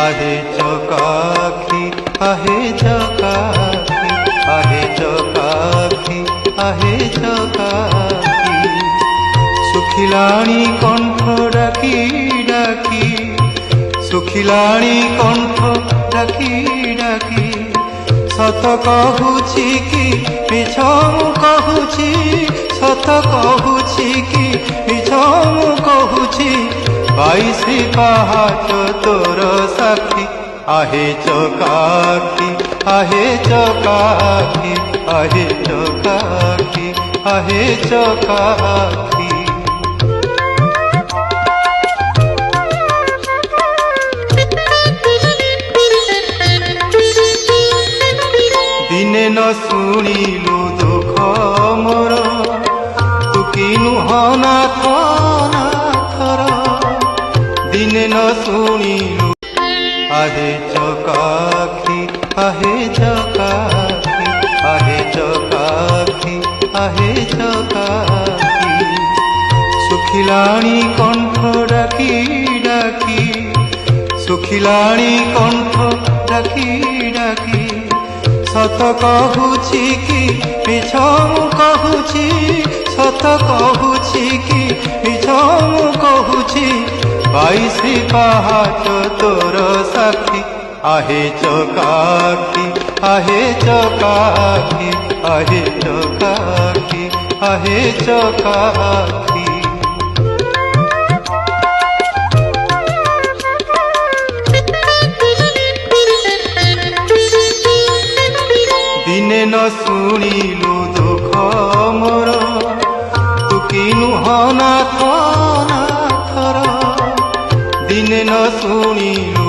आहे चकाखी आहे चकाखी आहे चकाखी आहे चकाखी सुखिलाणी कंठ डाकी डाकी सुखिलाणी कंठ डाकी डाकी सत कहूची कि मिछ कहूची सत कहूची कि मिछ कहूची 22 पहाच तोर साक्षी आहे चकाखी आहे चकाखी आहे चकाखी आहे चकाखी दिने न शुणिलु दुख मोर तू किनु नाथ नाथर दिने न शुणिलु आहे चकाखी आहे चकाखी आहे चकाखी आहे चकाखी सुखिलाणी कंठ डाकी डाकी सुखिलाणी कंठ डाकी डाकी सत कहूची कि मिछ कहूची सत कहूची कि मिछ कहूची 22 पहाच तोर साक्षी आहे चकाखी आहे चकाखी आहे चकाखी आहे चकाखी दिने न शुणिलु दुख मोर तू किनु नाथ नाथर दिने न शुणिलु